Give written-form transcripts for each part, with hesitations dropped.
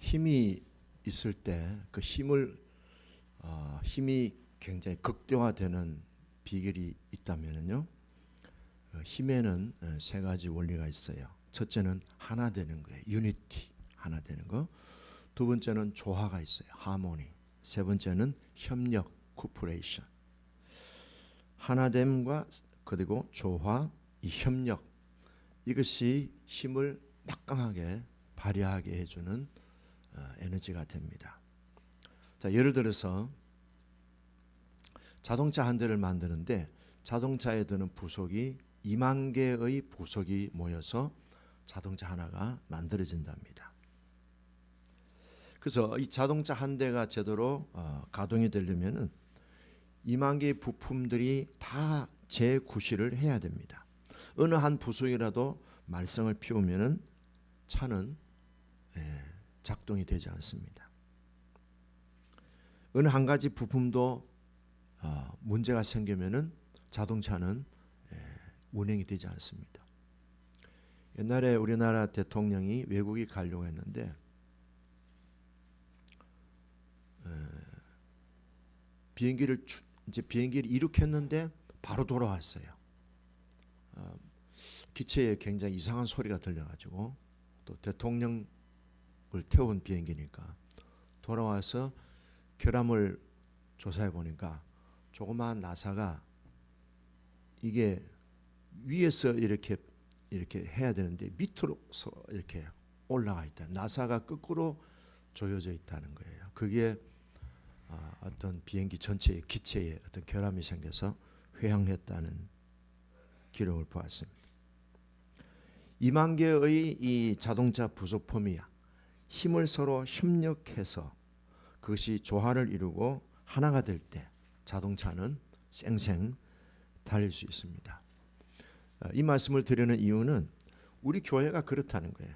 힘이 있을 때 그 힘이 굉장히 극대화되는 비결이 있다면요. 힘에는 세 가지 원리가 있어요. 첫째는 하나 되는 거예요. 유니티, 하나 되는 거. 두 번째는 조화가 있어요. 하모니. 세 번째는 협력, 코퍼레이션. 하나됨과 그리고 조화, 이 협력, 이것이 힘을 막강하게 발휘하게 해주는 에너지가 됩니다. 자, 예를 들어서 자동차 한 대를 만드는데 자동차에 드는 부속이 2만 개의 부속이 모여서 자동차 하나가 만들어진답니다. 그래서 이 자동차 한 대가 제대로 가동이 되려면은 2만 개의 부품들이 다 재구실을 해야 됩니다. 어느 한 부속이라도 말썽을 피우면은 차는 작동이 되지 않습니다. 어느 한 가지 부품도 문제가 생기면은 자동차는 운행이 되지 않습니다. 옛날에 우리나라 대통령이 외국에 가려고 했는데 비행기를 이륙했는데 바로 돌아왔어요. 기체에 굉장히 이상한 소리가 들려가지고 또 대통령을 태운 비행기니까 돌아와서 결함을 조사해 보니까 조그마한 나사가 이게 위에서 이렇게 해야 되는데 밑으로서 이렇게 올라가 있다. 나사가 거꾸로 조여져 있다는 거예요. 그게 어떤 비행기 전체의 기체에 어떤 결함이 생겨서 회항했다는 기록을 보았습니다. 2만 개의 이 자동차 부속품이 힘을 서로 협력해서 그것이 조화를 이루고 하나가 될 때 자동차는 쌩쌩 달릴 수 있습니다. 이 말씀을 드리는 이유는 우리 교회가 그렇다는 거예요.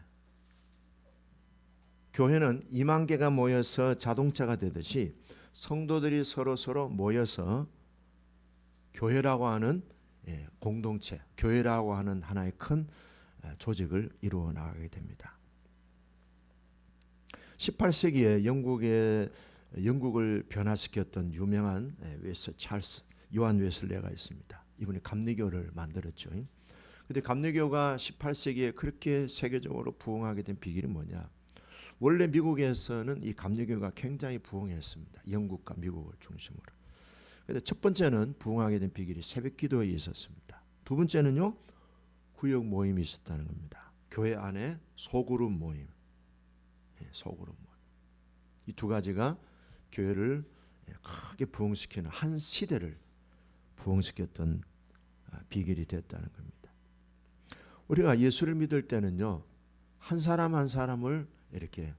교회는 2만 개가 모여서 자동차가 되듯이 성도들이 서로 모여서 교회라고 하는 공동체, 교회라고 하는 하나의 큰 조직을 이루어 나가게 됩니다. 18세기에 영국을 변화시켰던 유명한 요한 웨슬레가 있습니다. 이분이 감리교를 만들었죠. 근데 감리교가 18세기에 그렇게 세계적으로 부흥하게 된 비결이 뭐냐? 원래 미국에서는 이 감리교가 굉장히 부흥했습니다. 영국과 미국을 중심으로. 근데 첫 번째는 부흥하게 된 비결이 새벽기도에 있었습니다. 두 번째는요, 구역 모임이 있었다는 겁니다. 교회 안에 소그룹 모임, 소그룹 모임. 이 두 가지가 교회를 크게 부흥시키는 한 시대를 부흥시켰던 비결이 됐다는 겁니다. 우리가 예수를 믿을 때는요, 한 사람 한 사람을 이렇게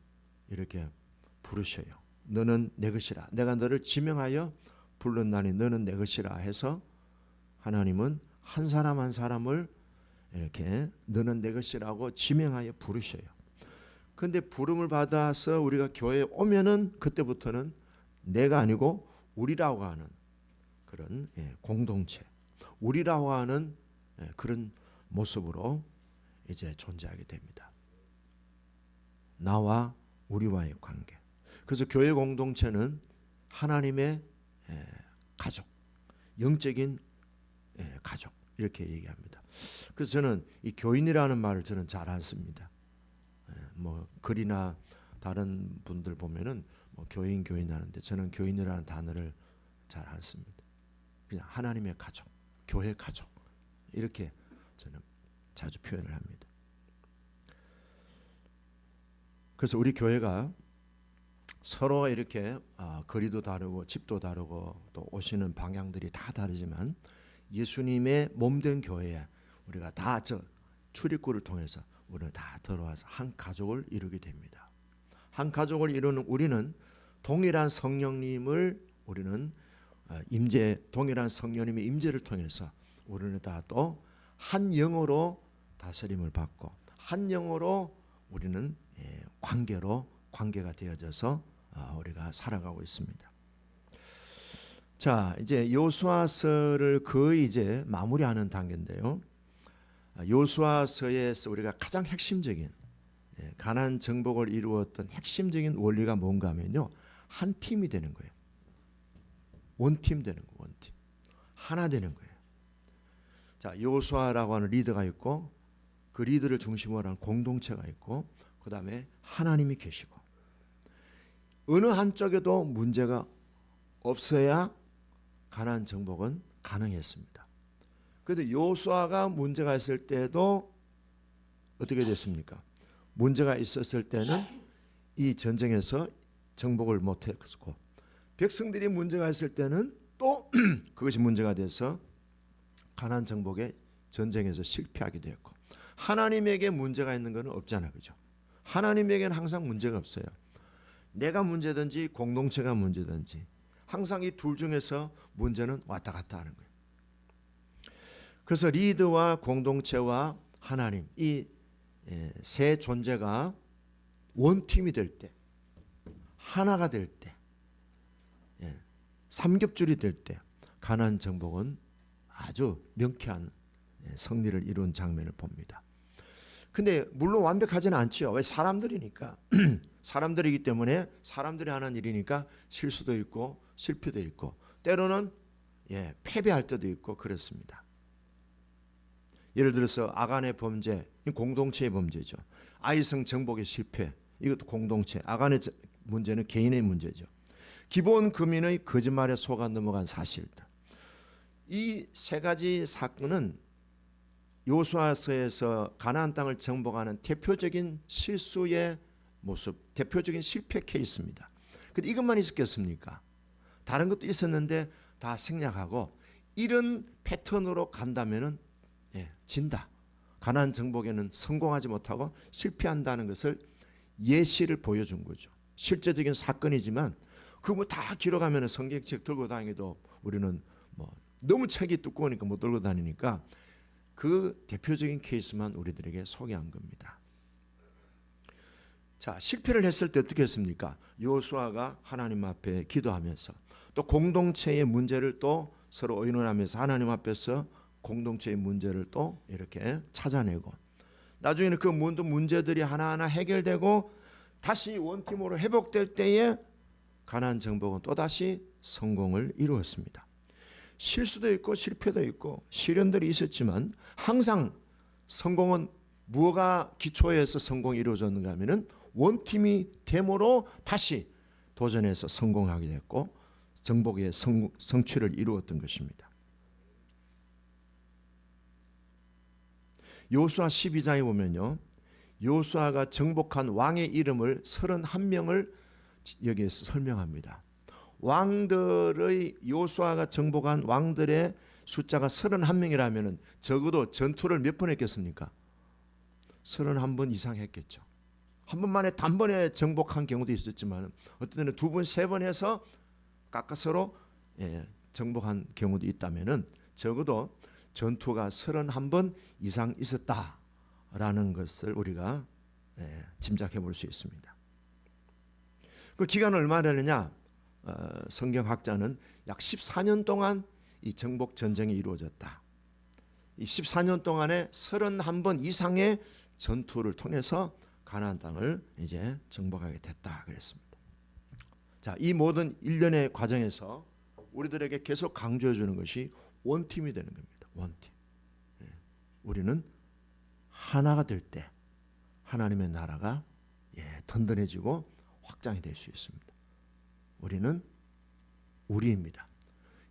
부르셔요. 너는 내 것이라. 내가 너를 지명하여 불렀나니 너는 내 것이라 해서 하나님은 한 사람 한 사람을 이렇게 너는 내 것이라고 지명하여 부르셔요. 그런데 부름을 받아서 우리가 교회에 오면은 그때부터는 내가 아니고 우리라고 하는 그런 공동체, 우리라고 하는 그런 모습으로 이제 존재하게 됩니다. 나와 우리와의 관계. 그래서 교회 공동체는 하나님의 가족, 영적인 가족 이렇게 얘기합니다. 그래서 저는 이 교인이라는 말을 저는 잘 안 씁니다. 뭐 글이나 다른 분들 보면은 뭐 교인 하는데 저는 교인이라는 단어를 잘 안 씁니다. 그냥 하나님의 가족, 교회 가족 이렇게 저는 자주 표현을 합니다. 그래서 우리 교회가 서로 이렇게 거리도 다르고 집도 다르고 또 오시는 방향들이 다 다르지만 예수님의 몸된 교회에 우리가 다 출입구를 통해서 우리는 다 들어와서 한 가족을 이루게 됩니다. 한 가족을 이루는 우리는 동일한 성령님을 우리는 동일한 성령님의 임재를 통해서 우리는 다 또 한 영으로 다스림을 받고 한 영으로 우리는 관계가 되어져서 우리가 살아가고 있습니다. 자, 이제 여호수아서를 거의 이제 마무리하는 단계인데요. 여호수아서에서 우리가 가장 핵심적인 가나안 정복을 이루었던 핵심적인 원리가 뭔가 하면요, 한 팀이 되는 거예요. 원팀 되는 거예요. 원팀. 하나 되는 거예요. 자, 여호수아라고 하는 리더가 있고, 그 리더를 중심으로 하는 공동체가 있고, 그 다음에 하나님이 계시고, 어느 한쪽에도 문제가 없어야 가나안 정복은 가능했습니다. 그런데 여호수아가 문제가 있을 때도 어떻게 됐습니까? 문제가 있었을 때는 이 전쟁에서 정복을 못했고, 백성들이 문제가 있을 때는 또 그것이 문제가 돼서 가나안 정복의 전쟁에서 실패하게 되었고, 하나님에게 문제가 있는 것은 없잖아, 그죠? 하나님에게는 항상 문제가 없어요. 내가 문제든지 공동체가 문제든지 항상 이 둘 중에서 문제는 왔다 갔다 하는 거예요. 그래서 리더와 공동체와 하나님, 이 세 존재가 원팀이 될 때, 하나가 될 때, 삼겹줄이 될 때 가나안 정복은 아주 명쾌한 승리를 이룬 장면을 봅니다. 근데 물론 완벽하지는 않지요. 왜? 사람들이니까. 사람들이기 때문에, 사람들이 하는 일이니까 실수도 있고 실패도 있고, 때로는 패배할 때도 있고 그렇습니다. 예를 들어서 아간의 범죄, 공동체의 범죄죠. 아이성 정복의 실패, 이것도 공동체. 아간의 문제는 개인의 문제죠. 기본 금인의 거짓말에 속아 넘어간 사실들. 이 세 가지 사건은 여호수아서에서 가나안 땅을 정복하는 대표적인 실수의 모습, 대표적인 실패 케이스입니다. 근데 이것만 있었겠습니까? 다른 것도 있었는데 다 생략하고 이런 패턴으로 간다면은 진다. 가나안 정복에는 성공하지 못하고 실패한다는 것을 예시를 보여준 거죠. 실제적인 사건이지만 그 뭐 다 기록하면 성경책 들고 다니기도 우리는 뭐 너무 책이 두꺼우니까 못 들고 다니니까 그 대표적인 케이스만 우리들에게 소개한 겁니다. 자, 실패를 했을 때 어떻게 했습니까? 여호수아가 하나님 앞에 기도하면서 또 공동체의 문제를 또 서로 의논하면서 하나님 앞에서 공동체의 문제를 또 이렇게 찾아내고, 나중에는 그 모든 문제들이 하나하나 해결되고 다시 원팀으로 회복될 때에 가나안 정복은 또다시 성공을 이루었습니다. 실수도 있고 실패도 있고 시련들이 있었지만 항상 성공은 무엇가 기초에서 성공이 이루어졌는가 하면은 원팀이 됨으로 다시 도전해서 성공하게 됐고 정복의 성취를 이루었던 것입니다. 여호수아 12장에 보면요, 여호수아가 정복한 왕의 이름을 31명을 여기에서 설명합니다. 왕들의, 여호수아가 정복한 왕들의 숫자가 31명이라면 적어도 전투를 몇 번 했겠습니까? 31번 이상 했겠죠. 한 번만에 단번에 정복한 경우도 있었지만 어떤 때는 두 번, 세 번 해서 가까스로 정복한 경우도 있다면 적어도 전투가 31번 이상 있었다라는 것을 우리가 짐작해 볼 수 있습니다. 그 기간은 얼마나 되느냐? 성경학자는 약 14년 동안 이 정복 전쟁이 이루어졌다. 이 14년 동안에 31번 이상의 전투를 통해서 가나안 땅을 이제 정복하게 됐다 그랬습니다. 자, 이 모든 일련의 과정에서 우리들에게 계속 강조해 주는 것이 원팀이 되는 겁니다. 원팀. 우리는 하나가 될 때 하나님의 나라가 든든해지고 확장이 될 수 있습니다. 우리는 우리입니다.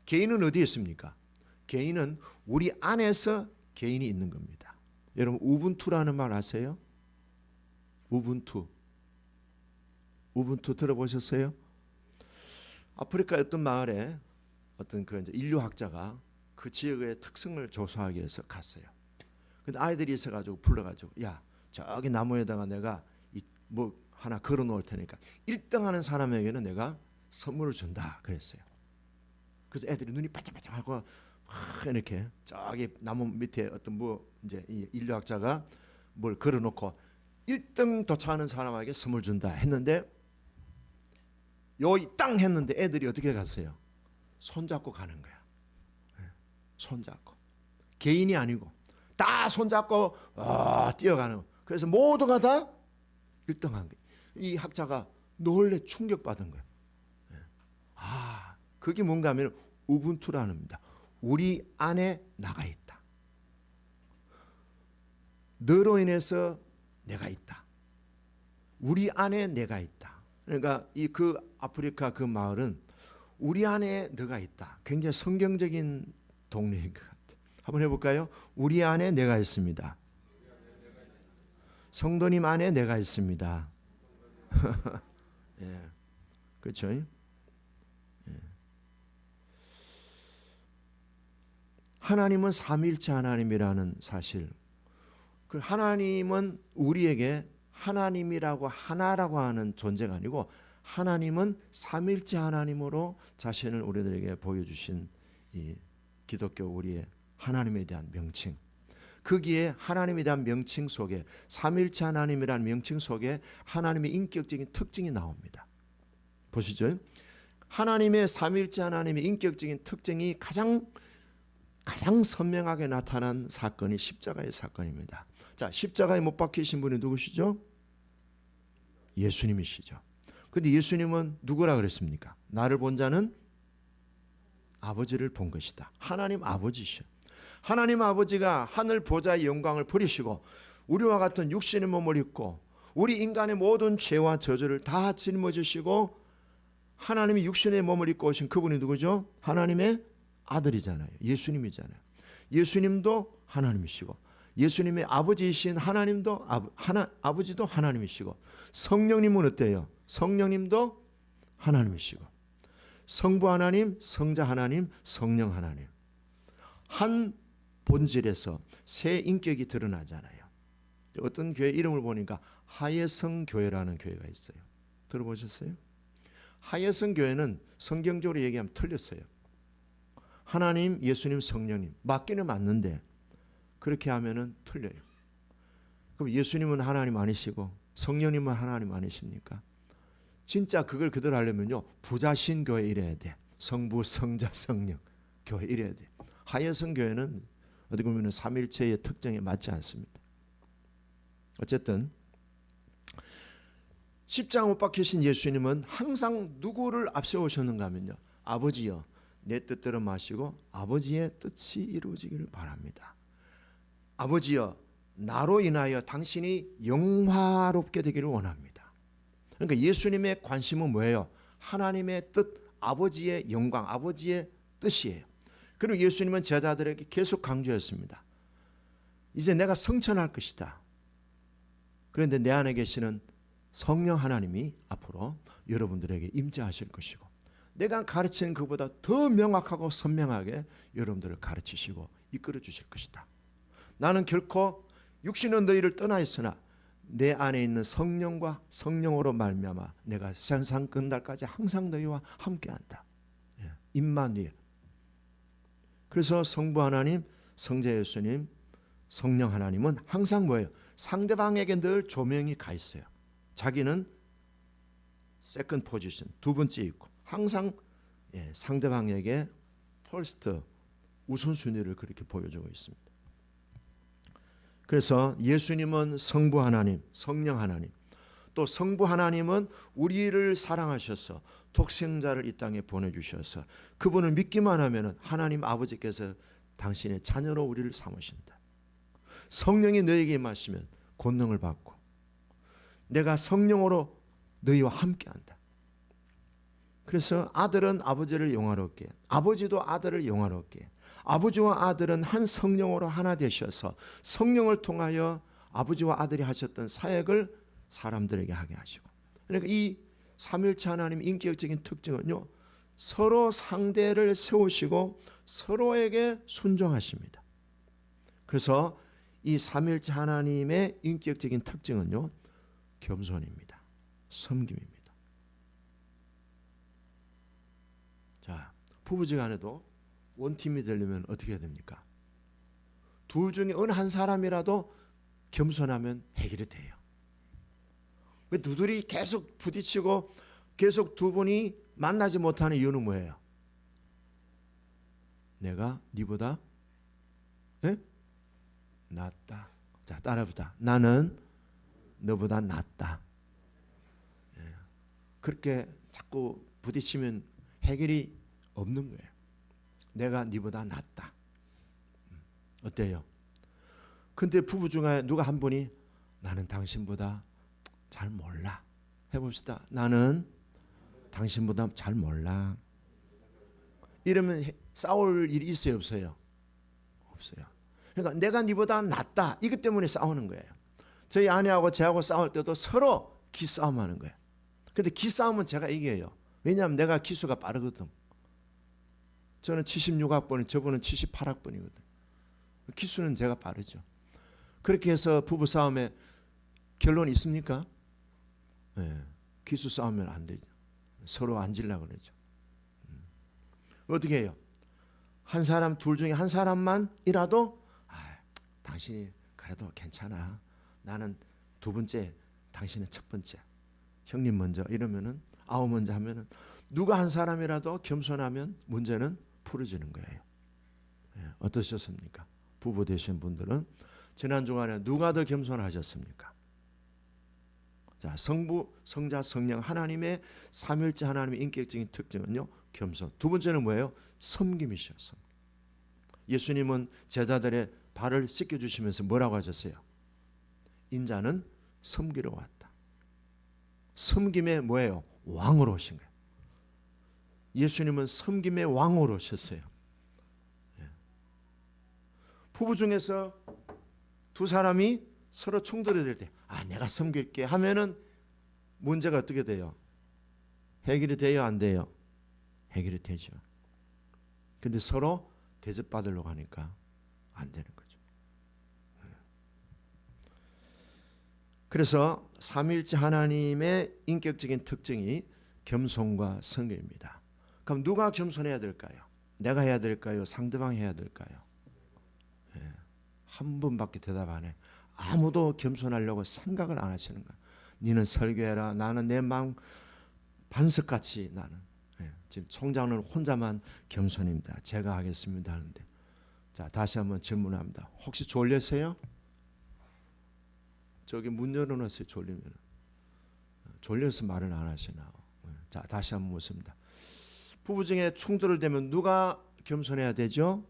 개인은 어디에 있습니까? 개인은 우리 안에서 개인이 있는 겁니다. 여러분 우분투라는 말 아세요? 우분투. 우분투 들어보셨어요? 아프리카의 어떤 마을에 어떤 그 이제 인류학자가 그 지역의 특성을 조사하기 위해서 갔어요. 근데 아이들이 있어가지고 불러가지고, 야, 저기 나무에다가 내가 뭐 하나 걸어 놓을 테니까 1등 하는 사람에게는 내가 선물을 준다 그랬어요. 그래서 애들이 눈이 반짝반짝하고 이렇게 저기 나무 밑에 어떤 뭐 이제 이 인류학자가 뭘 걸어 놓고 1등 도착하는 사람에게 선물 준다 했는데, 요이 땅 했는데 애들이 어떻게 갔어요? 손잡고 가는 거야. 손잡고. 개인이 아니고 다 손잡고 뛰어가는. 그래서 모두가 다 1등한 거예요. 이 학자가 놀래 충격받은 거예요. 그게 뭔가 하면 우분투라는 겁니다. 우리 안에 나가 있다. 너로 인해서 내가 있다. 우리 안에 내가 있다. 그러니까 그 아프리카 그 마을은 우리 안에 너가 있다. 굉장히 성경적인 동네인 것 같아요. 한번 해볼까요? 우리 안에 내가 있습니다. 성도님 안에 내가 있습니다. 예, 그렇죠? 예. 하나님은 삼위일체 하나님이라는 사실. 그 하나님은 우리에게 하나님이라고 하나라고 하는 존재가 아니고 하나님은 삼위일체 하나님으로 자신을 우리들에게 보여주신 이 기독교 우리의 하나님에 대한 명칭. 거기에 하나님에 대한 명칭 속에 삼위일체 하나님이라는 명칭 속에 하나님의 인격적인 특징이 나옵니다. 보시죠. 하나님의 삼위일체 하나님의 인격적인 특징이 가장 선명하게 나타난 사건이 십자가의 사건입니다. 자, 십자가에 못 박히신 분이 누구시죠? 예수님이시죠. 그런데 예수님은 누구라 그랬습니까? 나를 본 자는 아버지를 본 것이다. 하나님 아버지시죠. 하나님 아버지가 하늘 보좌의 영광을 버리시고 우리와 같은 육신의 몸을 입고 우리 인간의 모든 죄와 저주를 다 짊어지시고 하나님이 육신의 몸을 입고 오신 그분이 누구죠? 하나님의 아들이잖아요. 예수님이잖아요. 예수님도 하나님이시고 예수님의 아버지이신 하나님도 아버지도 하나님이시고 성령님은 어때요? 성령님도 하나님이시고 성부 하나님, 성자 하나님, 성령 하나님 한 본질에서 새 인격이 드러나잖아요. 어떤 교회 이름을 보니까 하예성 교회라는 교회가 있어요. 들어보셨어요? 하예성 교회는 성경적으로 얘기하면 틀렸어요. 하나님, 예수님, 성령님 맞기는 맞는데 그렇게 하면은 틀려요. 그럼 예수님은 하나님 아니시고 성령님은 하나님 아니십니까? 진짜 그걸 그대로 하려면요 부자신 교회 이래야 돼. 성부, 성자, 성령 교회 이래야 돼. 하예성 교회는 어떻게 보면 삼일체의 특징에 맞지 않습니다. 어쨌든 십자가 못 박히신 예수님은 항상 누구를 앞세우셨는가 하면요 아버지여 내 뜻대로 마시고 아버지의 뜻이 이루어지기를 바랍니다. 아버지여 나로 인하여 당신이 영화롭게 되기를 원합니다. 그러니까 예수님의 관심은 뭐예요? 하나님의 뜻, 아버지의 영광, 아버지의 뜻이에요. 그리고 예수님은 제자들에게 계속 강조했습니다. 이제 내가 성천할 것이다. 그런데 내 안에 계시는 성령 하나님이 앞으로 여러분들에게 임재하실 것이고 내가 가르치는 그보다 더 명확하고 선명하게 여러분들을 가르치시고 이끌어 주실 것이다. 나는 결코 육신은 너희를 떠나 있으나 내 안에 있는 성령과 성령으로 말미암아 내가 세상 끝날까지 항상 너희와 함께한다. 임마누엘. 그래서 성부 하나님, 성자 예수님, 성령 하나님은 항상 뭐예요? 상대방에게 늘 조명이 가 있어요. 자기는 세컨드 포지션, 두 번째 있고 항상 상대방에게 퍼스트 우선순위를 그렇게 보여주고 있습니다. 그래서 예수님은 성부 하나님, 성령 하나님, 또 성부 하나님은 우리를 사랑하셔서 독생자를 이 땅에 보내주셔서 그분을 믿기만 하면 하나님 아버지께서 당신의 자녀로 우리를 삼으신다. 성령이 너에게 임하시면 권능을 받고 내가 성령으로 너희와 함께한다. 그래서 아들은 아버지를 영화롭게, 아버지도 아들을 영화롭게, 아버지와 아들은 한 성령으로 하나 되셔서 성령을 통하여 아버지와 아들이 하셨던 사역을 사람들에게 하게 하시고, 그러니까 이 삼일체 하나님 인격적인 특징은요 서로 상대를 세우시고 서로에게 순종하십니다. 그래서 이 삼일체 하나님의 인격적인 특징은요 겸손입니다. 섬김입니다. 자, 부부지간에도 원팀이 되려면 어떻게 해야 됩니까? 둘 중에 어느 한 사람이라도 겸손하면 해결이 돼요. 두들이 계속 부딪히고 계속 두 분이 만나지 못하는 이유는 뭐예요? 내가 네보다 낫다. 자, 따라해보자. 나는 너보다 낫다. 그렇게 자꾸 부딪히면 해결이 없는 거예요. 내가 네보다 낫다. 어때요? 근데 부부 중에 누가 한 분이 나는 당신보다 잘 몰라. 해봅시다. 나는 당신보다 잘 몰라. 이러면 싸울 일이 있어요, 없어요? 없어요. 그러니까 내가 네보다 낫다. 이것 때문에 싸우는 거예요. 저희 아내하고 저하고 싸울 때도 서로 기싸움하는 거예요. 근데 기싸움은 제가 이겨요. 왜냐하면 내가 기수가 빠르거든. 저는 76학번이 저분은 78학번이거든. 기수는 제가 빠르죠. 그렇게 해서 부부싸움에 결론이 있습니까? 네. 기수 싸우면 안 되죠. 서로 앉으려고 그러죠. 어떻게 해요? 한 사람 둘 중에 한 사람만이라도 당신이 그래도 괜찮아. 나는 두 번째, 당신은 첫 번째. 형님 먼저 이러면은 아우 먼저 하면은 누가 한 사람이라도 겸손하면 문제는 풀어지는 거예요. 어떠셨습니까? 부부 되신 분들은 지난 주간에 누가 더 겸손하셨습니까? 자, 성부, 성자, 성령 하나님의 삼일째 하나님의 인격적인 특징은요, 겸손. 두 번째는 뭐예요? 섬김이셔. 예수님은 제자들의 발을 씻겨 주시면서 뭐라고 하셨어요? 인자는 섬기러 왔다. 섬김의 뭐예요? 왕으로 오신 거예요. 예수님은 섬김의 왕으로 오셨어요. 부부 중에서 두 사람이 서로 충돌이 될 때, 내가 섬길게 하면은 문제가 어떻게 돼요? 해결이 돼요, 안 돼요? 해결이 되죠. 근데 서로 대접받으려고 하니까 안 되는 거죠. 그래서 삼위일체 하나님의 인격적인 특징이 겸손과 섬김입니다. 그럼 누가 겸손해야 될까요? 내가 해야 될까요? 상대방이 해야 될까요? 한 분밖에 대답 안 해. 아무도 겸손하려고 생각을 안 하시는 거야. 니는 설교해라. 나는 내 마음 반석같이 나는. 지금 총장은 혼자만 겸손입니다. 제가 하겠습니다 하는데. 자, 다시 한번 질문합니다. 혹시 졸렸어요? 저기 문 열어놓으세요. 졸리면. 졸려서 말을 안 하시나. 자, 다시 한번 묻습니다. 부부 중에 충돌을 되면 누가 겸손해야 되죠?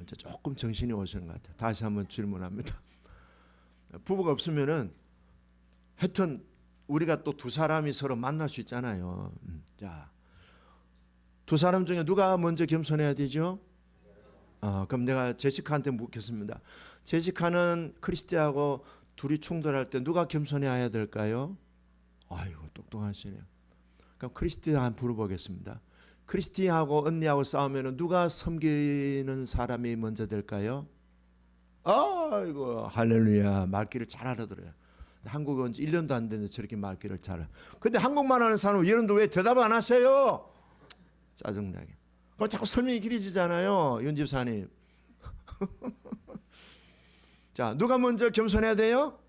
이제 조금 정신이 오시는 것 같아요. 다시 한번 질문합니다. 부부가 없으면은 하여튼 우리가 또 두 사람이 서로 만날 수 있잖아요. 자, 두 사람 중에 누가 먼저 겸손해야 되죠? 그럼 내가 제시카한테 묻겠습니다. 제시카는 크리스티하고 둘이 충돌할 때 누가 겸손해야 될까요? 아이고 똑똑하시네요. 그럼 크리스티한테 물어보겠습니다. 크리스티하고 언니하고 싸우면 누가 섬기는 사람이 먼저 될까요? 아이고 할렐루야. 말귀를 잘 알아들어요. 한국에 온 지 1년도 안 됐는데 저렇게 말귀를 잘 알아요. 근데 한국말 하는 사람은 여러분들 왜 대답 안 하세요? 짜증나게. 그럼 자꾸 설명이 길어지잖아요. 윤 집사님. 자, 누가 먼저 겸손해야 돼요?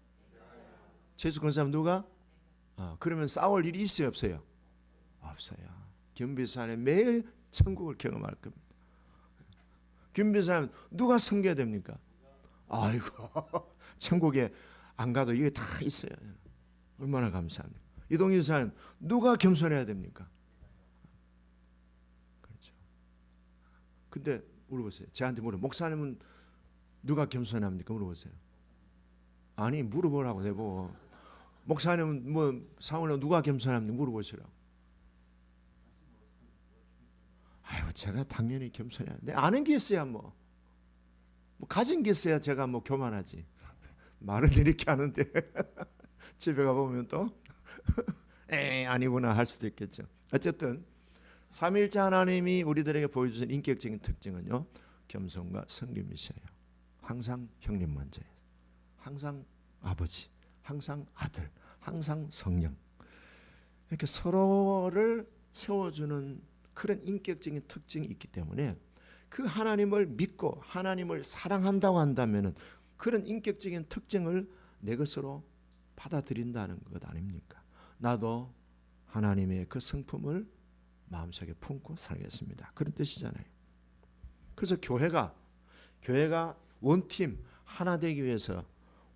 재수 건 사람 누가? 그러면 싸울 일이 있어요 없어요? 없어요. 김비사는 매일 천국을 경험할 겁니다. 김비사는 누가 섬겨야 됩니까? 아이고 천국에 안 가도 이게 다 있어요. 얼마나 감사합니까? 이동희 사님 누가 겸손해야 됩니까? 그렇죠. 근데 물어보세요. 저한테 목사님은 누가 겸손합니까? 물어보세요. 아니 물어보라고 내보고 목사님은 뭐 사원은 누가 겸손합니까? 물어보시라고. 아유, 제가 당연히 겸손해야 돼. 아는 게 있어야 뭐 가진 게 있어야 제가 뭐 교만하지. 말은 이렇게 하는데 집에 가보면 또 아니구나 할 수도 있겠죠. 어쨌든 삼위일체 하나님이 우리들에게 보여주신 인격적인 특징은요, 겸손과 섬김이셔요. 항상 형님 먼저예요. 항상 아버지, 항상 아들, 항상 성령. 이렇게 서로를 세워주는 그런 인격적인 특징이 있기 때문에 그 하나님을 믿고 하나님을 사랑한다고 한다면 그런 인격적인 특징을 내 것으로 받아들인다는 것 아닙니까? 나도 하나님의 그 성품을 마음속에 품고 살겠습니다. 그런 뜻이잖아요. 그래서 교회가 원팀 하나 되기 위해서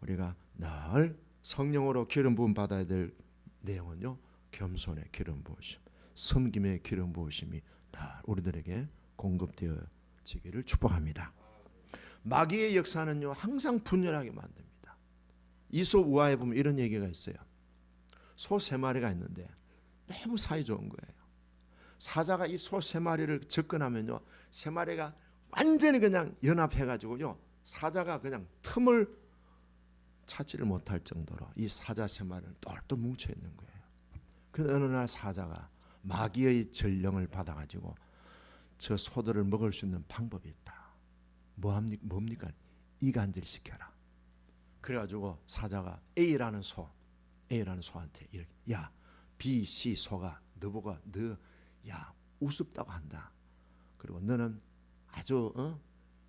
우리가 늘 성령으로 기름 부음 받아야 될 내용은요, 겸손의 기름 부으심, 섬김의 기름 부으심이 다 우리들에게 공급되어지기를 축복합니다. 마귀의 역사는요 항상 분열하게 만듭니다. 이솝 우화에 보면 이런 얘기가 있어요. 소 3마리가 있는데 너무 사이 좋은 거예요. 사자가 이 소 3마리를 접근하면요 3마리가 완전히 그냥 연합해가지고요 사자가 그냥 틈을 찾지를 못할 정도로 이 사자 3마리는 똘똘 뭉쳐 있는 거예요. 그런데 어느 날 사자가 마귀의 전령을 받아가지고 저 소들을 먹을 수 있는 방법이 있다. 뭡니까? 이간질시켜라. 그래가지고 사자가 A라는 소한테 이렇게, 야 B, C 소가 너보고 야 우습다고 한다. 그리고 너는 아주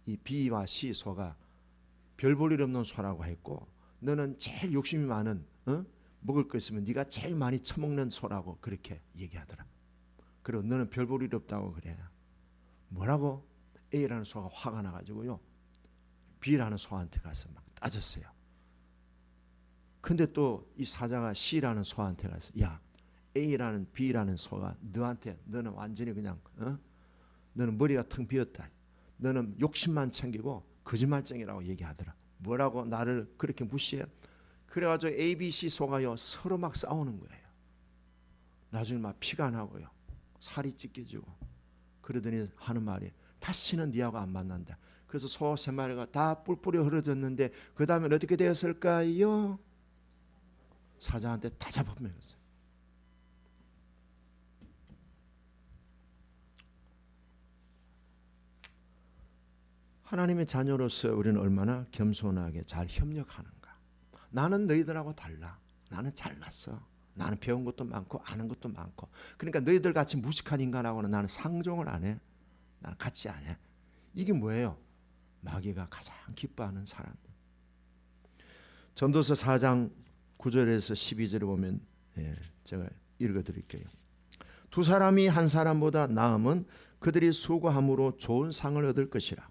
이 B와 C 소가 별 볼 일 없는 소라고 했고, 너는 제일 욕심이 많은 먹을 거 있으면 네가 제일 많이 처먹는 소라고 그렇게 얘기하더라. 그리고 너는 별 볼 일 없다고 그래. 뭐라고? A라는 소가 화가 나가지고요 B라는 소한테 가서 막 따졌어요. 근데 또 이 사자가 C라는 소한테 가서, 야 A라는 B라는 소가 너한테, 너는 완전히 그냥 너는 머리가 텅 비었다. 너는 욕심만 챙기고 거짓말쟁이라고 얘기하더라. 뭐라고 나를 그렇게 무시해? 그래가지고 A, B, C 소가요 서로 막 싸우는 거예요. 나중에 막 피가 나고요 살이 찢겨지고, 그러더니 하는 말이, 다시는 니하고 안 만난다. 그래서 소 3마리가 다 뿔뿔이 흐려졌는데 그 다음에 어떻게 되었을까요? 사자한테 다 잡아먹었어요. 하나님의 자녀로서 우리는 얼마나 겸손하게 잘 협력하는가. 나는 너희들하고 달라. 나는 잘났어. 나는 배운 것도 많고 아는 것도 많고. 그러니까 너희들 같이 무식한 인간하고는 나는 상종을 안 해. 나는 같이 안 해. 이게 뭐예요? 마귀가 가장 기뻐하는 사람들. 전도서 4장 9절에서 12절에 보면 제가 읽어드릴게요. 두 사람이 한 사람보다 나음은 그들이 수고함으로 좋은 상을 얻을 것이라.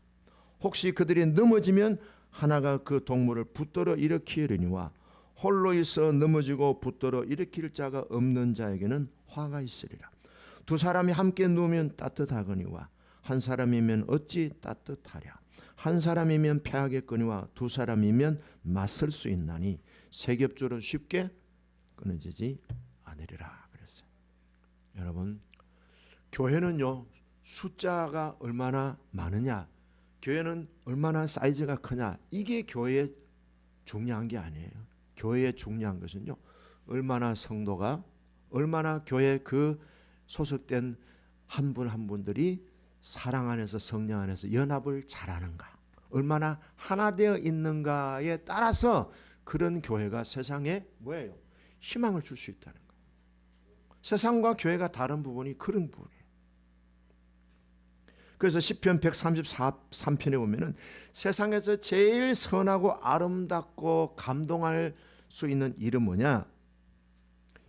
혹시 그들이 넘어지면 하나가 그 동물을 붙들어 일으키려니와 홀로 있어 넘어지고 붙들어 일으킬 자가 없는 자에게는 화가 있으리라. 두 사람이 함께 누우면 따뜻하거니와 한 사람이면 어찌 따뜻하랴. 한 사람이면 패하겠거니와 두 사람이면 맞설 수 있나니 세 겹줄은 쉽게 끊어지지 않으리라 그랬어요. 여러분, 교회는요 숫자가 얼마나 많으냐, 교회는 얼마나 사이즈가 크냐, 이게 교회에 중요한 게 아니에요. 교회에 중요한 것은요 얼마나 성도가, 얼마나 교회 그 소속된 한 분 한 분들이 사랑 안에서 성령 안에서 연합을 잘하는가, 얼마나 하나 되어 있는가에 따라서 그런 교회가 세상에 뭐예요? 희망을 줄 수 있다는 거예요. 세상과 교회가 다른 부분이 그런 부분이에요. 그래서 시편 133편에 보면은 세상에서 제일 선하고 아름답고 감동할 수 있는 일은 뭐냐?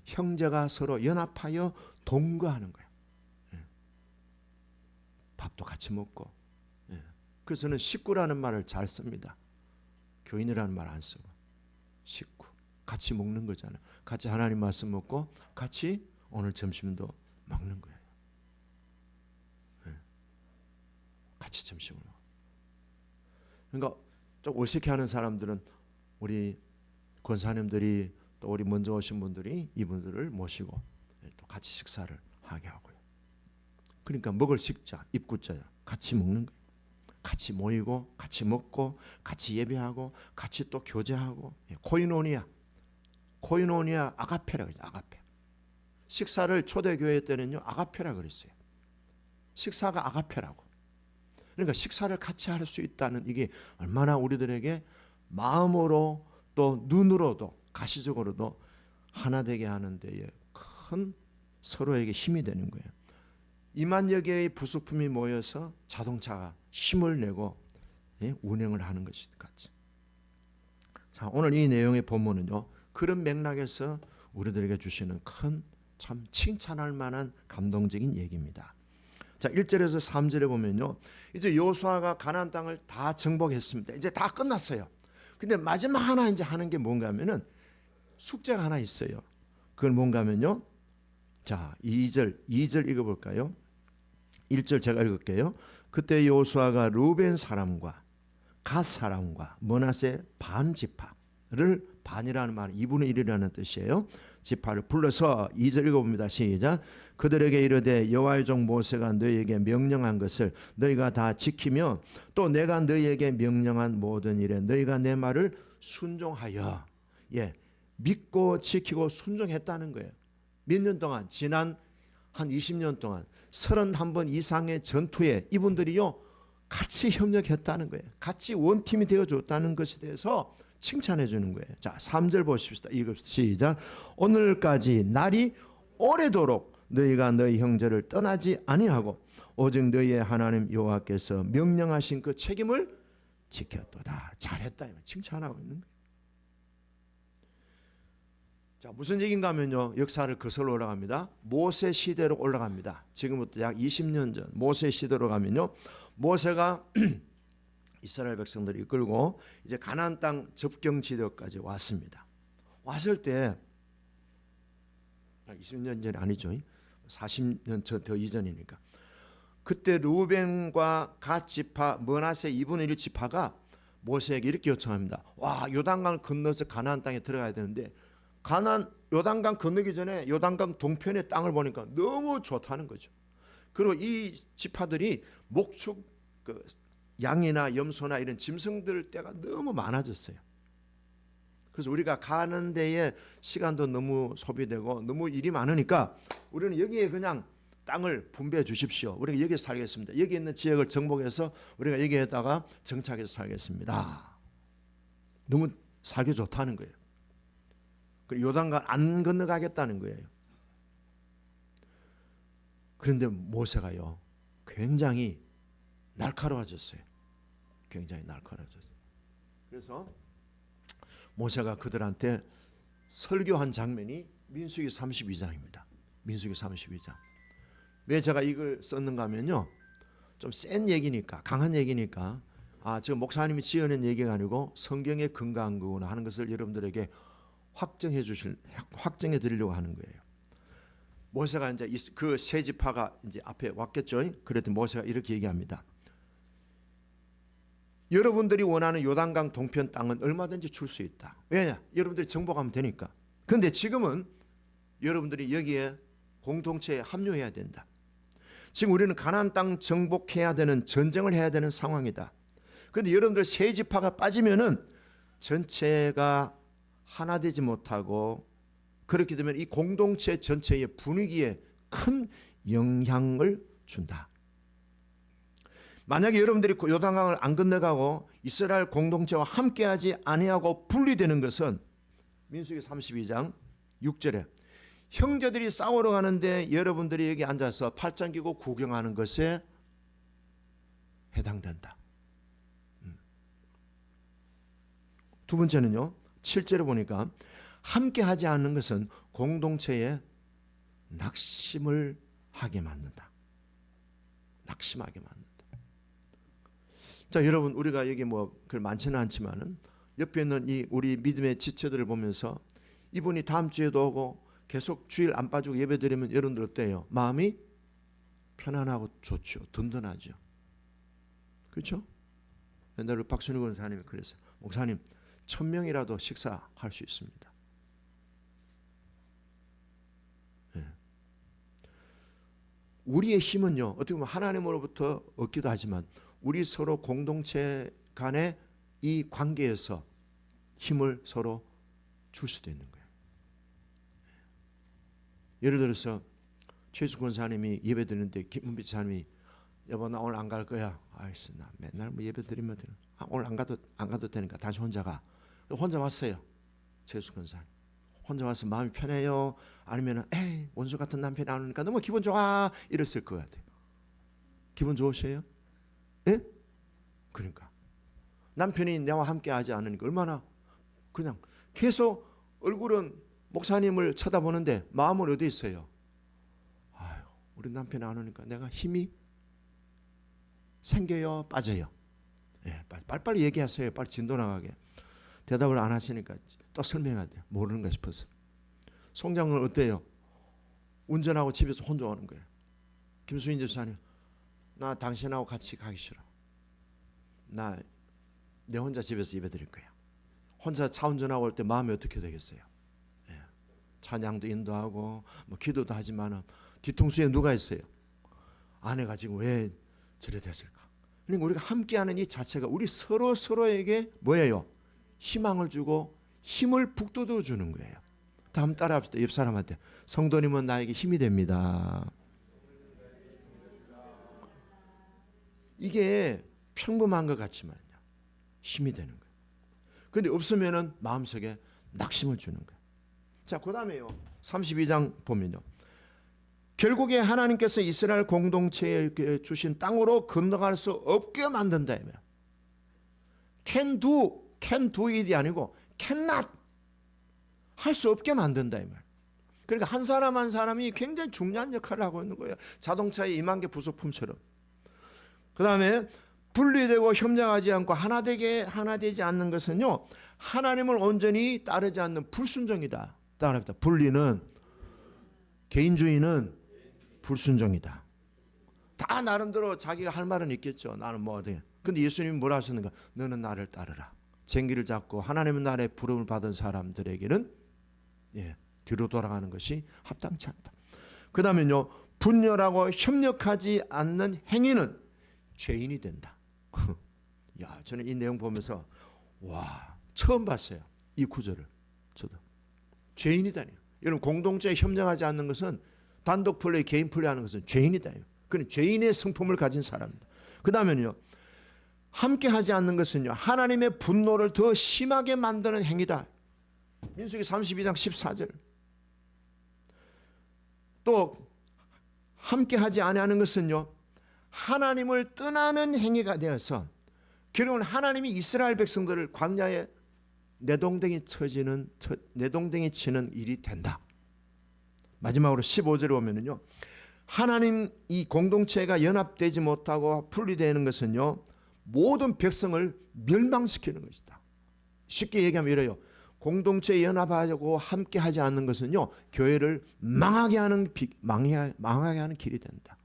형제가 서로 연합하여 동거하는 거예요. 밥도 같이 먹고. 그래서 저는 식구라는 말을 잘 씁니다. 교인이라는 말 안 쓰고. 식구. 같이 먹는 거잖아요. 같이 하나님 말씀 먹고 같이 오늘 점심도 먹는 거예요. 같이 점심을 먹어. 그러니까 좀 어색해하는 사람들은 우리 권사님들이 또 우리 먼저 오신 분들이 이분들을 모시고 또 같이 식사를 하게 하고요. 그러니까 먹을 식자, 입구자 같이 먹는 거예요. 같이 모이고 같이 먹고 같이 예배하고 같이 또 교제하고. 코이노니아 아가페라 그러죠. 아가페. 식사를 초대교회 때는요 아가페라 그랬어요. 식사가 아가페라고. 그러니까 식사를 같이 할 수 있다는 이게 얼마나 우리들에게 마음으로 또 눈으로도 가시적으로도 하나 되게 하는 데에 큰 서로에게 힘이 되는 거예요. 2만여 개의 부속품이 모여서 자동차가 힘을 내고 운행을 하는 것이 같이. 자, 오늘 이 내용의 본문은요 그런 맥락에서 우리들에게 주시는 큰 참 칭찬할 만한 감동적인 얘기입니다. 자, 1절에서 3절에 보면요 이제 여호수아가 가나안 땅을 다 정복했습니다. 이제 다 끝났어요. 근데 마지막 하나 이제 하는 게 뭔가 하면은 숙제가 하나 있어요. 그건 뭔가 하면요 자, 2절 읽어볼까요? 1절 제가 읽을게요. 그때 여호수아가 루벤 사람과 갓 사람과 므낫세 반 지파를, 반이라는 말은 2분의 1이라는 뜻이에요. 지파를 불러서 2절 읽어봅니다. 시작. 그들에게 이르되 여호와의 종 모세가 너희에게 명령한 것을 너희가 다 지키며 또 내가 너희에게 명령한 모든 일에 너희가 내 말을 순종하여, 믿고 지키고 순종했다는 거예요. 몇 년 동안, 지난 한 20년 동안 31번 이상의 전투에 이분들이요 같이 협력했다는 거예요. 같이 원팀이 되어줬다는 것에 대해서 칭찬해 주는 거예요. 자, 3절 보십시다. 읽읍시다. 시작. 오늘까지 날이 오래도록 너희가 너희 형제를 떠나지 아니하고 오직 너희의 하나님 여호와께서 명령하신 그 책임을 지켰도다. 잘했다. 칭찬하고 있는 거예요. 자, 무슨 얘기인가 하면요, 역사를 거슬러 올라갑니다. 모세 시대로 올라갑니다. 지금부터 약 20년 전 모세 시대로 가면요, 모세가 이스라엘 백성들을 이끌고 이제 가나안 땅 접경 지대까지 왔습니다. 왔을 때 20년 전이 아니죠. 40년 더 이전이니까. 그때 루벤과 갓 지파, 므낫세 2분의 1 지파가 모세에게 이렇게 요청합니다. 와, 요단강을 건너서 가나안 땅에 들어가야 되는데 요단강 건너기 전에 요단강 동편의 땅을 보니까 너무 좋다는 거죠. 그리고 이 지파들이 목축, 양이나 염소나 이런 짐승들 떼가 너무 많아졌어요. 그래서 우리가 가는 데에 시간도 너무 소비되고 너무 일이 많으니까 우리는 여기에 그냥 땅을 분배해 주십시오. 우리가 여기에 살겠습니다. 여기 있는 지역을 정복해서 우리가 여기에다가 정착해서 살겠습니다. 너무 살기 좋다는 거예요. 그리고 요단강 안 건너가겠다는 거예요. 그런데 모세가요 굉장히 날카로워졌어요. 굉장히 날카로워졌어요. 그래서 모세가 그들한테 설교한 장면이 민수기 32장입니다. 민수기 32장. 왜 제가 이걸 썼는가 하면요, 좀 센 얘기니까, 강한 얘기니까, 지금 목사님이 지어낸 얘기가 아니고 성경에 근거한 거구나 하는 것을 여러분들에게 확정해 드리려고 하는 거예요. 모세가 이제 그 세 지파가 이제 앞에 왔겠죠. 그랬더니 모세가 이렇게 얘기합니다. 여러분들이 원하는 요단강 동편 땅은 얼마든지 줄 수 있다. 왜냐? 여러분들이 정복하면 되니까. 그런데 지금은 여러분들이 여기에 공동체에 합류해야 된다. 지금 우리는 가나안 땅 정복해야 되는, 전쟁을 해야 되는 상황이다. 그런데 여러분들 세 지파가 빠지면은 전체가 하나 되지 못하고, 그렇게 되면 이 공동체 전체의 분위기에 큰 영향을 준다. 만약에 여러분들이 요단강을 안 건너가고 이스라엘 공동체와 함께하지 아니하고 분리되는 것은 민수기 32장 6절에 형제들이 싸우러 가는데 여러분들이 여기 앉아서 팔짱 끼고 구경하는 것에 해당된다. 두 번째는요, 7절에 보니까 함께하지 않는 것은 공동체에 낙심을 하게 만든다. 낙심하게 만든다. 자, 여러분, 우리가 여기 그 많지는 않지만은 옆에 있는 이 우리 믿음의 지체들을 보면서 이분이 다음 주에도 오고 계속 주일 안 빠지고 예배 드리면 여러분들 어때요? 마음이 편안하고 좋죠. 든든하죠. 그렇죠? 옛날에 박순희 권사님이 그랬어요. 목사님, 1000명이라도 식사할 수 있습니다. 네. 우리의 힘은요, 어떻게 보면 하나님으로부터 얻기도 하지만 우리 서로 공동체 간의 이 관계에서 힘을 서로 줄 수도 있는 거예요. 예를 들어서 최수 권사님이 예배 드리는데 김은빛 사님이 여보 나 오늘 안 갈 거야. 아이씨 나 맨날 예배 드리면 돼. 오늘 안 가도 되니까 다시 혼자 가. 혼자 왔어요. 최수 권사님. 혼자 와서 마음이 편해요? 아니면 에이 원수 같은 남편이 안 오니까 너무 기분 좋아 이랬을 것 같아요. 기분 좋으세요? 예? 그러니까 남편이 나와 함께 하지 않으니까 얼마나 그냥 계속 얼굴은 목사님을 쳐다보는데 마음은 어디 있어요? 아유, 우리 남편이 안 오니까 내가 힘이 생겨요, 빠져요? 예, 빨리 얘기하세요. 빨리 진도 나가게. 대답을 안 하시니까 또 설명해야 돼요. 모르는가 싶어서. 송장은 어때요? 운전하고 집에서 혼자 오는 거예요. 김수인 집사님, 나 당신하고 같이 가기 싫어. 나 내 혼자 집에서 예배 드릴 거야. 혼자 차 운전하고 올 때 마음이 어떻게 되겠어요? 예. 찬양도 인도하고 뭐 기도도 하지만 뒤통수에 누가 있어요? 아내가 지금 왜 저래 됐을까? 그러니까 우리가 함께하는 이 자체가 우리 서로에게 뭐예요? 희망을 주고 힘을 북돋워 주는 거예요. 다음 따라합시다. 옆 사람한테, 성도님은 나에게 힘이 됩니다. 이게 평범한 것 같지만요, 힘이 되는 거예요. 그런데 없으면은 마음속에 낙심을 주는 거예요. 자, 그 다음에요, 32장 보면요, 결국에 하나님께서 이스라엘 공동체에 주신 땅으로 건너갈 수 없게 만든다. can do it이 아니고 cannot, 할 수 없게 만든다 이 말. 그러니까 한 사람 한 사람이 굉장히 중요한 역할을 하고 있는 거예요. 자동차의 2만 개 부속품처럼. 그 다음에 분리되고 협력하지 않고 하나 되지 않는 것은요, 하나님을 온전히 따르지 않는 불순종이다. 따라합니다. 분리는, 개인주의는 불순종이다. 다 나름대로 자기가 할 말은 있겠죠. 나는 뭐 어떻게. 근데 예수님이 뭐라 하셨는가? 너는 나를 따르라. 쟁기를 잡고 하나님의 나라에 부름을 받은 사람들에게는 뒤로 돌아가는 것이 합당치 않다. 그 다음에요, 분열하고 협력하지 않는 행위는 죄인이 된다. 야, 저는 이 내용 보면서 와, 처음 봤어요. 이 구절을. 저도 죄인이다니. 여러분, 공동체에 협력하지 않는 것은, 단독 플레이, 개인 플레이하는 것은 죄인이다. 그는 죄인의 성품을 가진 사람입니다. 그 다음에는요, 함께하지 않는 것은요, 하나님의 분노를 더 심하게 만드는 행위다. 민수기 32장 14절. 또 함께하지 아니하는 것은요, 하나님을 떠나는 행위가 되어서 결국은 하나님이 이스라엘 백성들을 광야에 내동댕이 치는 일이 된다. 마지막으로 15절에 보면은요, 하나님 이 공동체가 연합되지 못하고 분리되는 것은요, 모든 백성을 멸망시키는 것이다. 쉽게 얘기하면 이래요. 공동체에 연합하고 함께하지 않는 것은요, 교회를 망하게 하는 길이 된다.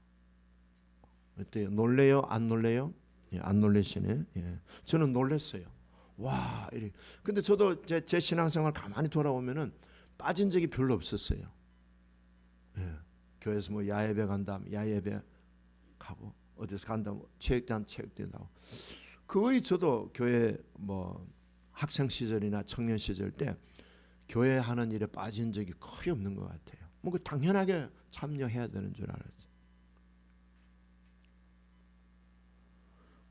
어때요? 놀래요? 안 놀래요? 예, 안 놀래시네. 예. 저는 놀랐어요. 와, 이래. 근데 저도 제 신앙생활 가만히 돌아보면은 빠진 적이 별로 없었어요. 예. 교회에서 뭐 야예배 간다, 야예배 가고, 어디서 간다, 뭐 체육대 나고. 거의 저도 교회 뭐 학생 시절이나 청년 시절 때 교회 하는 일에 빠진 적이 거의 없는 것 같아요. 뭐 당연하게 참여해야 되는 줄 알았죠.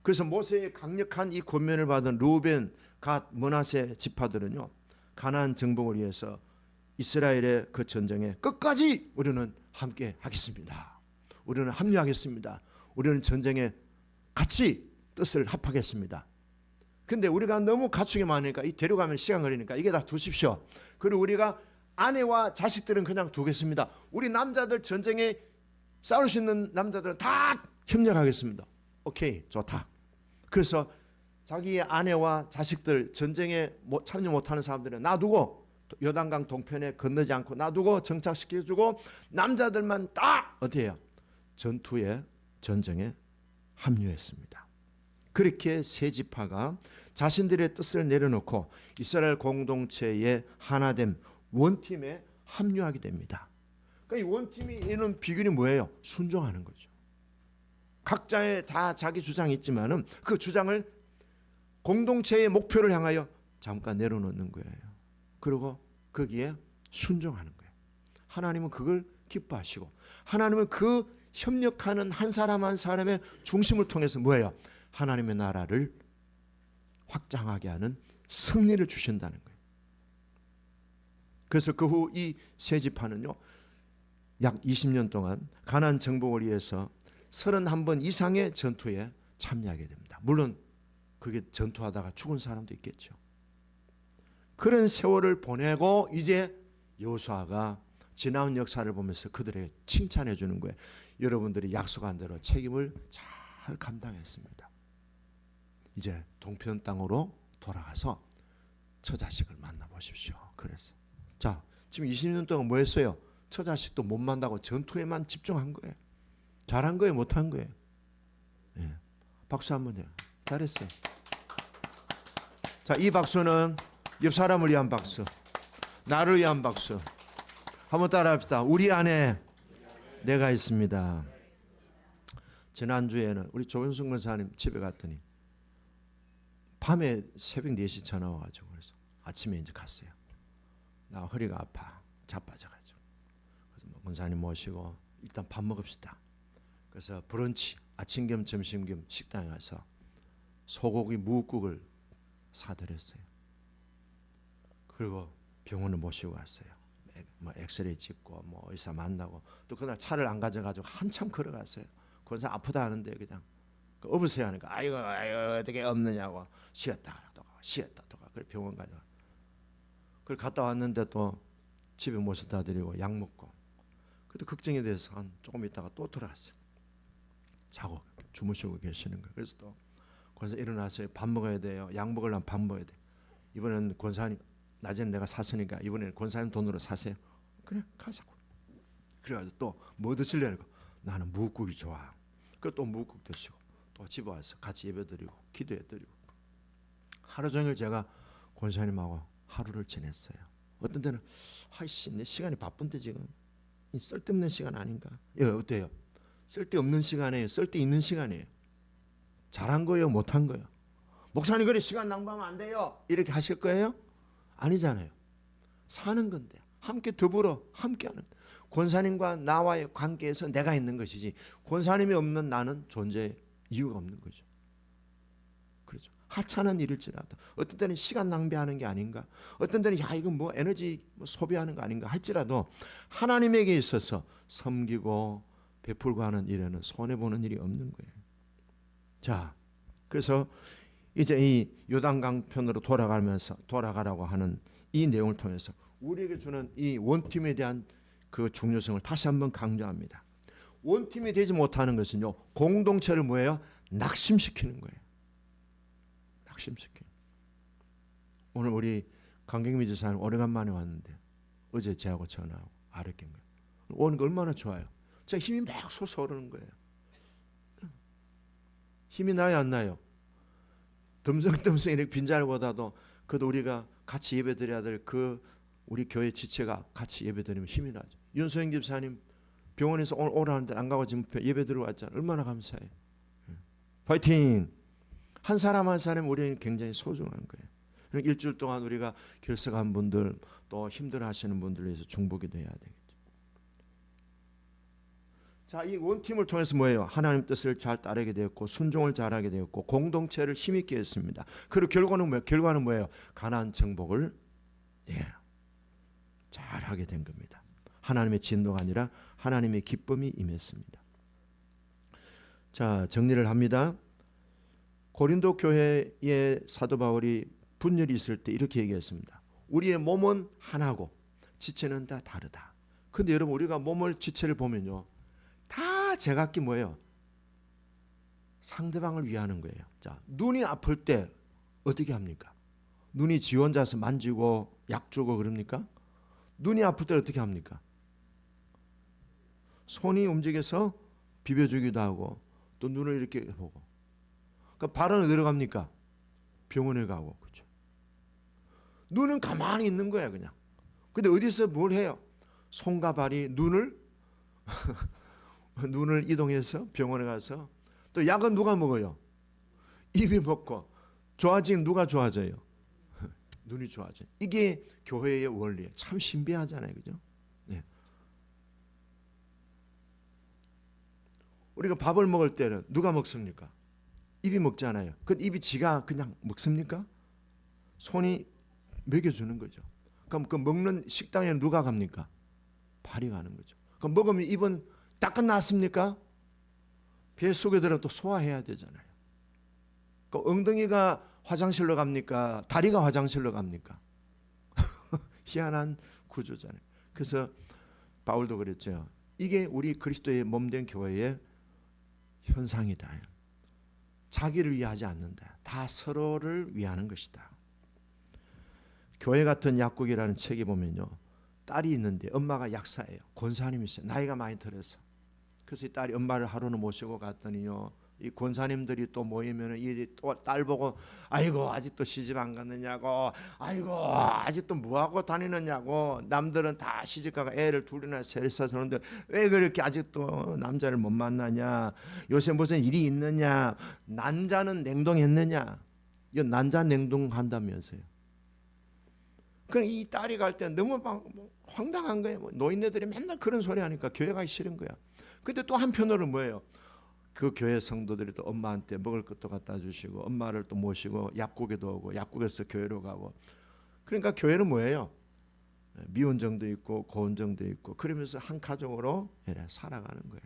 그래서 모세의 강력한 이 권면을 받은 루벤, 갓, 므낫세 지파들은요, 가나안 정복을 위해서 이스라엘의 그 전쟁에 끝까지 우리는 함께 하겠습니다. 우리는 합류하겠습니다. 우리는 전쟁에 같이 뜻을 합하겠습니다. 근데 우리가 너무 가축이 많으니까 이 데려가면 시간 걸리니까 이게 다 두십시오. 그리고 우리가 아내와 자식들은 그냥 두겠습니다. 우리 남자들, 전쟁에 싸울 수 있는 남자들은 다 협력하겠습니다. 오케이, 좋다. 그래서 자기의 아내와 자식들, 전쟁에 참여 못하는 사람들은 놔두고, 요단강 동편에 건너지 않고 놔두고 정착시켜주고, 남자들만 다 어떻게 해요? 전쟁에 합류했습니다. 그렇게 세 지파가 자신들의 뜻을 내려놓고 이스라엘 공동체의 하나됨, 원팀에 합류하게 됩니다. 그러니까 이 원팀이 이런 비결이 뭐예요? 순종하는 거죠. 각자의 다 자기 주장이 있지만은 그 주장을 공동체의 목표를 향하여 잠깐 내려놓는 거예요. 그리고 거기에 순종하는 거예요. 하나님은 그걸 기뻐하시고, 하나님은 그 협력하는 한 사람 한 사람의 중심을 통해서 뭐예요? 하나님의 나라를 확장하게 하는 승리를 주신다는 거예요. 그래서 그 후 이 세 지파는요, 약 20년 동안 가나안 정복을 위해서 31번 이상의 전투에 참여하게 됩니다. 물론 그게 전투하다가 죽은 사람도 있겠죠. 그런 세월을 보내고 이제 여호수아가 지나온 역사를 보면서 그들에게 칭찬해 주는 거예요. 여러분들이 약속한 대로 책임을 잘 감당했습니다. 이제 동편 땅으로 돌아가서 저 자식을 만나보십시오. 그래서 자, 지금 20년 동안 뭐 했어요? 처자식도 못 만나고 전투에만 집중한 거예요. 잘한 거예요, 못한 거예요? 예. 박수 한번 해요. 잘했어요. 자, 이 박수는 옆 사람을 위한 박수, 나를 위한 박수. 한번 따라합시다. 우리 안에 내가 있습니다. 지난주에는 우리 조윤승 권사님 집에 갔더니 밤에 새벽 4시 전화 와가지고 그래서 아침에 이제 갔어요. 나 허리가 아파, 자빠져가지고. 그래서 권사님 모시고 일단 밥 먹읍시다. 그래서 브런치, 아침 겸 점심 겸 식당에 가서 소고기 무국을 사드렸어요. 그리고 병원을 모시고 왔어요. 뭐 엑스레이 찍고 뭐 의사 만나고, 또 그날 차를 안 가져가지고 한참 걸어갔어요. 그래서 아프다 하는데 그냥 업으세요 하니까 아이고 어떻게 없느냐고 쉬었다 또 가, 쉬었다 또 가. 그래 병원 가자. 그걸 갔다 왔는데 또 집에 모셔다 드리고 약 먹고, 그때 걱정이 돼서 한 조금 있다가 또 돌아왔어요. 자고 주무시고 계시는 거예요. 그래서 또 권사 일어나서요. 밥 먹어야 돼요. 약 먹으려면 밥 먹어야 돼. 이번에는 권사님, 낮에는 내가 샀으니까 이번에는 권사님 돈으로 사세요. 그래 가자고. 그래가지고 또 뭐 드실래니까 나는 무국이 좋아. 그래서 또 무국 드시고 또 집에 와서 같이 예배드리고 기도해드리고, 하루 종일 제가 권사님하고 하루를 지냈어요. 어떤 때는 아이씨 내 시간이 바쁜데 지금 쓸데없는 시간 아닌가? 예, 어때요? 쓸데없는 시간이에요? 쓸데있는 시간이에요? 잘한 거예요? 못한 거예요? 목사님 그래 시간 낭비하면 안 돼요 이렇게 하실 거예요? 아니잖아요. 사는 건데 함께 더불어 함께하는, 권사님과 나와의 관계에서 내가 있는 것이지 권사님이 없는 나는 존재의 이유가 없는 거죠. 그렇죠. 하찮은 일일지라도 어떤 때는 시간 낭비하는 게 아닌가, 어떤 때는 야 이거 뭐 에너지 소비하는 거 아닌가 할지라도 하나님에게 있어서 섬기고 베풀고 하는 일에는 손해보는 일이 없는 거예요. 자, 그래서 이제 이 요단강 편으로 돌아가라고 하는 이 내용을 통해서 우리에게 주는 이 원팀에 대한 그 중요성을 다시 한번 강조합니다. 원팀이 되지 못하는 것은요, 공동체를 뭐예요? 낙심시키는 거예요. 낙심시키는. 오늘 우리 강경미 지사님 오래간만에 왔는데 어제 저하고 전화하고 아랫긴 거예요. 오는 거 얼마나 좋아요. 제가 힘이 막 솟아오르는 거예요. 힘이 나요 안 나요? 덤성덤성 이렇게 빈자리보다도 그래도 우리가 같이 예배드려야 될 그 우리 교회 지체가 같이 예배드리면 힘이 나죠. 윤소영 집사님 병원에서 오늘 오라는데 안 가고 지금 예배드리러 왔잖아요. 얼마나 감사해요. 파이팅! 한 사람 한 사람 우리에게 굉장히 소중한 거예요. 일주일 동안 우리가 결석한 분들, 또 힘들어하시는 분들을 위해서 중보기도 해야 되겠죠. 자, 이 원팀을 통해서 뭐예요? 하나님 뜻을 잘 따르게 되었고 순종을 잘하게 되었고 공동체를 힘있게 했습니다. 그리고 결과는 뭐예요? 가나안 정복을 잘하게 된 겁니다. 하나님의 진노가 아니라 하나님의 기쁨이 임했습니다. 자, 정리를 합니다. 고린도 교회의 사도 바울이 분열이 있을 때 이렇게 얘기했습니다. 우리의 몸은 하나고 지체는 다 다르다. 근데 여러분 우리가 몸을 지체를 보면요, 다 제각기 뭐예요? 상대방을 위하는 거예요. 자, 눈이 아플 때 어떻게 합니까? 눈이 지원자서 만지고 약 주고 그럽니까? 눈이 아플 때 어떻게 합니까? 손이 움직여서 비벼주기도 하고 또 눈을 이렇게 보고. 그러니까 발은 어디로 갑니까? 병원에 가고. 그렇죠? 눈은 가만히 있는 거야 그냥. 근데 어디서 뭘 해요? 손과 발이 눈을 이동해서 병원에 가서, 또 약은 누가 먹어요? 입이 먹고. 좋아지긴 누가 좋아져요? 눈이 좋아져요. 이게 교회의 원리예요. 참 신비하잖아요. 그죠? 네. 우리가 밥을 먹을 때는 누가 먹습니까? 입이 먹잖아요. 그 입이 지가 그냥 먹습니까? 손이 먹여주는 거죠. 그럼 그 먹는 식당에 누가 갑니까? 발이 가는 거죠. 그럼 먹으면 입은 다 끝났습니까? 배 속에 들어 또 소화해야 되잖아요. 그 엉덩이가 화장실로 갑니까? 다리가 화장실로 갑니까? 희한한 구조잖아요. 그래서 바울도 그랬죠. 이게 우리 그리스도의 몸된 교회의 현상이다. 자기를 위하지 않는다. 다 서로를 위하는 것이다. 교회 같은 약국이라는 책에 보면요, 딸이 있는데 엄마가 약사예요. 권사님이세요. 나이가 많이 들어서. 그래서 이 딸이 엄마를 하루는 모시고 갔더니요, 이 권사님들이 또 모이면 이 또 딸 보고 아이고 아직도 시집 안 갔느냐고, 아이고 아직도 뭐하고 다니느냐고, 남들은 다 시집가가 애를 둘이나 셋이서 사는데 왜 그렇게 아직도 남자를 못 만나냐, 요새 무슨 일이 있느냐, 난자는 냉동했느냐, 이 난자 냉동한다면서요. 그럼 이 딸이 갈 때 너무 막 황당한 거예요. 노인네들이 맨날 그런 소리 하니까 교회 가기 싫은 거야. 근데 또 한편으로는 뭐예요? 그 교회 성도들이 또 엄마한테 먹을 것도 갖다 주시고 엄마를 또 모시고 약국에도 오고 약국에서 교회로 가고. 그러니까 교회는 뭐예요? 미혼정도 있고 고혼정도 있고 그러면서 한 가족으로 살아가는 거예요.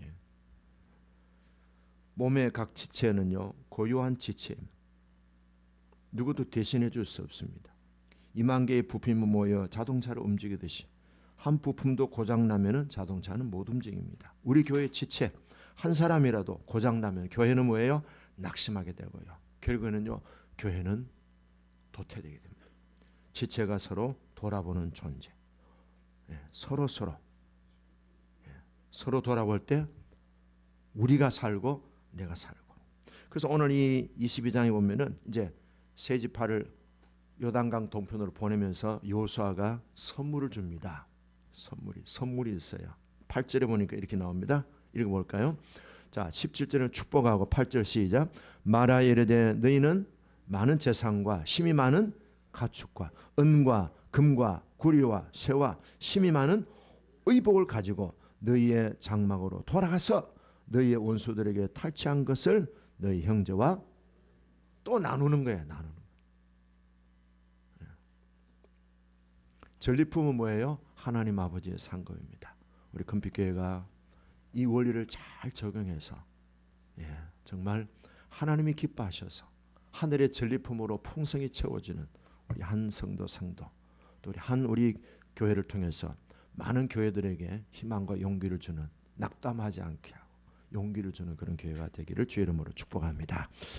예. 몸의 각 지체는요 고유한 지체입니다. 누구도 대신해 줄 수 없습니다. 2만 개의 부품이 모여 자동차를 움직이듯이 한 부품도 고장나면 자동차는 못 움직입니다. 우리 교회 지체 한 사람이라도 고장나면 교회는 뭐예요? 낙심하게 되고요. 결국에는요 교회는 도태되게 됩니다. 지체가 서로 돌아보는 존재. 서로 돌아볼 때 우리가 살고 내가 살고. 그래서 오늘 이 22장에 보면은 이제 세 지파를 요단강 동편으로 보내면서 여호수아가 선물을 줍니다. 선물이 있어요. 8절에 보니까 이렇게 나옵니다. 읽어볼까요? 자, 17절은 축복하고 8절 시작. 말하여 이르되 너희는 많은 재산과 심이 많은 가축과 은과 금과 구리와 새와 심이 많은 의복을 가지고 너희의 장막으로 돌아가서 너희의 원수들에게 탈취한 것을 너희 형제와 또 나누는 거예요. 전리품은 뭐예요? 하나님 아버지의 상급입니다. 우리 금빛교회가 이 원리를 잘 적용해서 정말 하나님이 기뻐하셔서 하늘의 전리품으로 풍성히 채워지는 우리 한 성도 또 우리 교회를 통해서 많은 교회들에게 희망과 용기를 주는, 낙담하지 않게 하고 용기를 주는 그런 교회가 되기를 주의 이름으로 축복합니다.